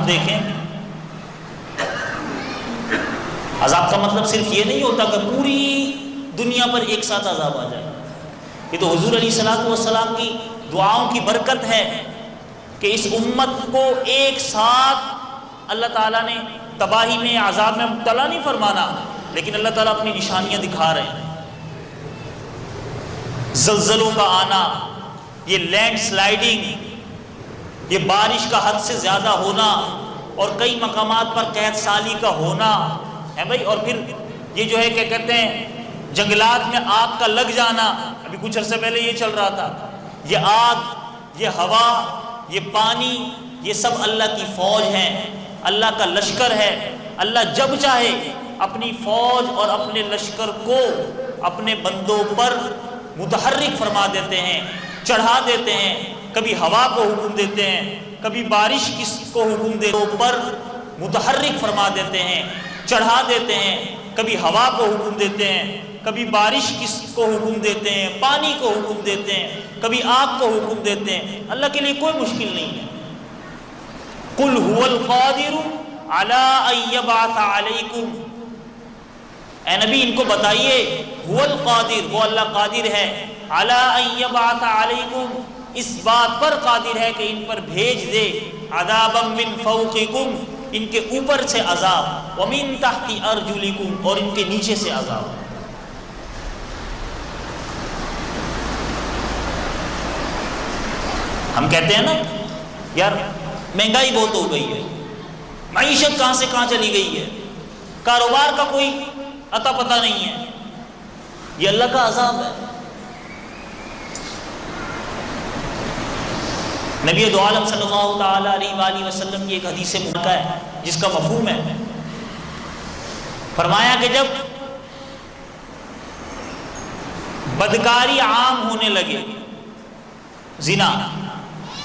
عذاب دیکھیں. عذاب کا مطلب صرف یہ نہیں ہوتا کہ پوری دنیا پر ایک ساتھ عذاب آ جائے. یہ تو حضور علیہ الصلوۃ والسلام کی دعاؤں کی برکت ہے کہ اس امت کو ایک ساتھ اللہ تعالیٰ نے تباہی میں عذاب میں مبتلا نہیں فرمانا، لیکن اللہ تعالیٰ اپنی نشانیاں دکھا رہے ہیں. زلزلوں کا آنا، یہ لینڈ سلائیڈنگ، یہ بارش کا حد سے زیادہ ہونا اور کئی مقامات پر قحط سالی کا ہونا ہے بھائی. اور پھر یہ جو ہے کہ کہتے ہیں جنگلات میں آگ کا لگ جانا، ابھی کچھ عرصے پہلے یہ چل رہا تھا. یہ آگ، یہ ہوا، یہ پانی، یہ سب اللہ کی فوج ہے، اللہ کا لشکر ہے. اللہ جب چاہے اپنی فوج اور اپنے لشکر کو اپنے بندوں پر متحرک فرما دیتے ہیں، چڑھا دیتے ہیں. کبھی ہوا کو حکم دیتے ہیں، کبھی بارش کو حکم دیتے پر متحرک فرما دیتے ہیں، چڑھا دیتے ہیں. کبھی ہوا کو حکم دیتے ہیں، کبھی بارش کو حکم دیتے ہیں، پانی کو حکم دیتے ہیں، کبھی آگ کو حکم دیتے ہیں. اللہ کے لیے کوئی مشکل نہیں ہے. قُلْ هُوَ الْقَادِرُ عَلَىٰ أَن يَبْعَثَ عَلَيْكُمْ، اے نبی ان کو بتائیے هُوَ الْقَادِرُ، وہ اللہ قادر ہے، عَلَىٰ أَن يَبْعَثَ عَلَيْكُمْ، اس بات پر قادر ہے کہ ان پر بھیج دے، عَذَابًا مِّن فَوْقِكُمْ، ان کے اوپر سے عذاب، وَمِن تَحْتِ أَرْجُلِكُمْ، اور ان کے نیچے سے عذاب. ہم کہتے ہیں نا یار مہنگائی بہت ہو گئی ہے، معیشت کہاں سے کہاں چلی گئی ہے، کاروبار کا کوئی اتا پتہ نہیں ہے. یہ اللہ کا عذاب ہے. نبی دو عالم صلی اللہ تعالی علیہ وآلہ وسلم کی ایک حدیث مبارکہ ہے جس کا مفہوم ہے، فرمایا کہ جب بدکاری عام ہونے لگے، زنا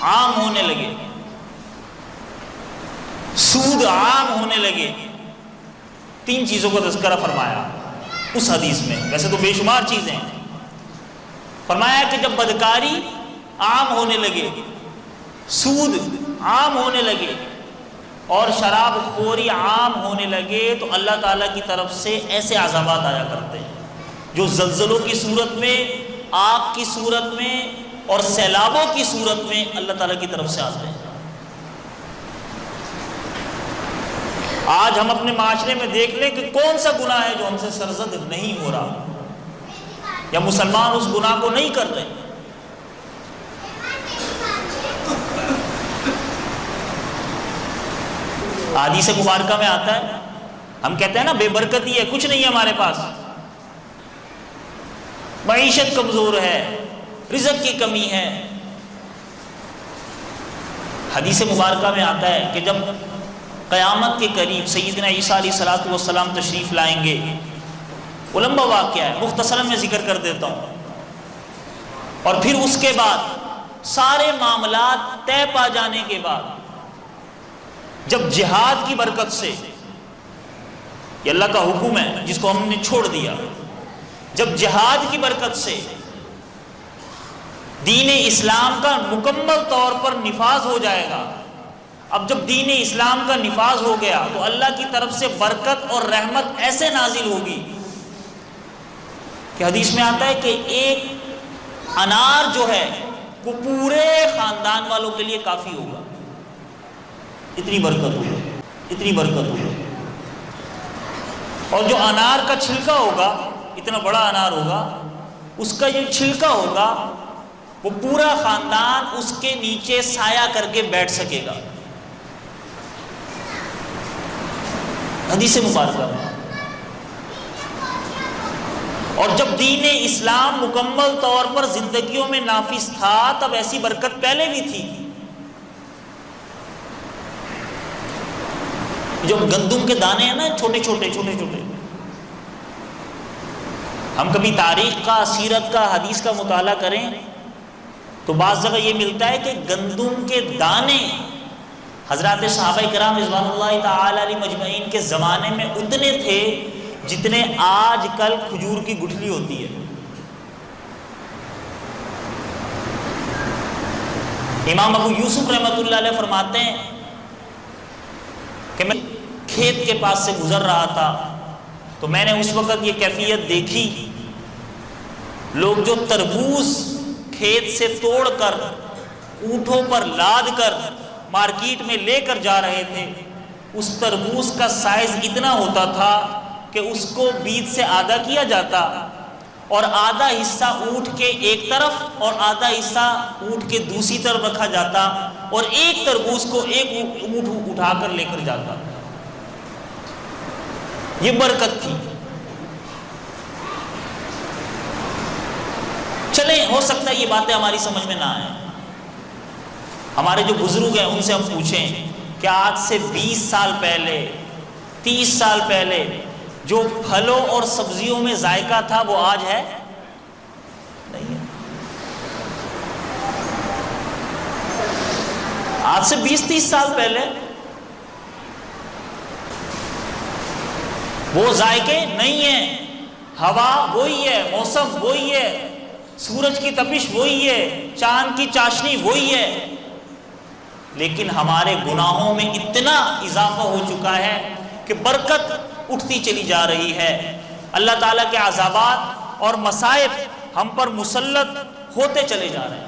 عام ہونے لگے، سود عام ہونے لگے، تین چیزوں کا تذکرہ فرمایا اس حدیث میں. ویسے تو بے شمار چیزیں ہیں. فرمایا کہ جب بدکاری عام ہونے لگے، سود عام ہونے لگے اور شراب خوری عام ہونے لگے تو اللہ تعالیٰ کی طرف سے ایسے عذابات آیا کرتے ہیں جو زلزلوں کی صورت میں، آگ کی صورت میں اور سیلابوں کی صورت میں اللہ تعالیٰ کی طرف سے آتے ہیں. آج ہم اپنے معاشرے میں دیکھ لیں کہ کون سا گناہ ہے جو ہم سے سرزد نہیں ہو رہا، یا مسلمان اس گناہ کو نہیں کر رہے. حدیث مبارکہ میں آتا ہے، ہم کہتے ہیں نا بے برکتی ہے، کچھ نہیں ہے ہمارے پاس، معیشت کمزور ہے، رزق کی کمی ہے. حدیث مبارکہ میں آتا ہے کہ جب قیامت کے قریب سیدنا عیسیٰ علیہ الصلوۃ والسلام تشریف لائیں گے، وہ لمبا واقعہ ہے، مختصراً میں ذکر کر دیتا ہوں. اور پھر اس کے بعد سارے معاملات طے پا جانے کے بعد جب جہاد کی برکت سے، یہ اللہ کا حکم ہے جس کو ہم نے چھوڑ دیا، جب جہاد کی برکت سے دین اسلام کا مکمل طور پر نفاذ ہو جائے گا. اب جب دین اسلام کا نفاذ ہو گیا تو اللہ کی طرف سے برکت اور رحمت ایسے نازل ہوگی کہ حدیث میں آتا ہے کہ ایک انار جو ہے وہ پورے خاندان والوں کے لیے کافی ہوگا. اتنی برکت ہوگی، اتنی برکت ہوگی. اور جو انار کا چھلکا ہوگا، اتنا بڑا انار ہوگا، اس کا جو چھلکا ہوگا وہ پورا خاندان اس کے نیچے سایہ کر کے بیٹھ سکے گا. حدیث مبارکہ میں. اور جب دین اسلام مکمل طور پر زندگیوں میں نافذ تھا تب ایسی برکت پہلے بھی تھی. جو گندم کے دانے ہیں نا، چھوٹے چھوٹے چھوٹے چھوٹے، ہم کبھی تاریخ کا، سیرت کا، حدیث کا مطالعہ کریں تو بعض جگہ یہ ملتا ہے کہ گندم کے دانے حضرات صحابہ کرام رضوان اللہ تعالی علیہ مجمعین کے زمانے میں اتنے تھے جتنے آج کل کھجور کی گٹھلی ہوتی ہے. امام ابو یوسف رحمۃ اللہ علیہ فرماتے ہیں کہ میں کھیت کے پاس سے گزر رہا تھا تو میں نے اس وقت یہ کیفیت دیکھی، لوگ جو تربوز کھیت سے توڑ کر اونٹوں پر لاد کر مارکیٹ میں لے کر جا رہے تھے، اس تربوز کا سائز اتنا ہوتا تھا کہ اس کو بیچ سے آدھا کیا جاتا اور آدھا حصہ اونٹ کے ایک طرف اور آدھا حصہ اونٹ کے دوسری طرف رکھا جاتا اور ایک تربوز کو ایک اونٹ اٹھا کر لے کر جاتا۔ یہ برکت تھی۔ چلیں، ہو سکتا ہے یہ باتیں ہماری سمجھ میں نہ آئیں، ہمارے جو بزرگ ہیں ان سے ہم پوچھیں کہ آج سے 20 سال پہلے 30 سال پہلے جو پھلوں اور سبزیوں میں ذائقہ تھا وہ آج ہے؟ نہیں ہے۔ آج سے 20-30 سال پہلے وہ ذائقے نہیں ہیں، ہوا وہی ہے، موسم وہی ہے، سورج کی تپش وہی ہے، چاند کی چاشنی وہی ہے، لیکن ہمارے گناہوں میں اتنا اضافہ ہو چکا ہے کہ برکت اٹھتی چلی جا رہی ہے، اللہ تعالیٰ کے عذابات اور مصائب ہم پر مسلط ہوتے چلے جا رہے ہیں۔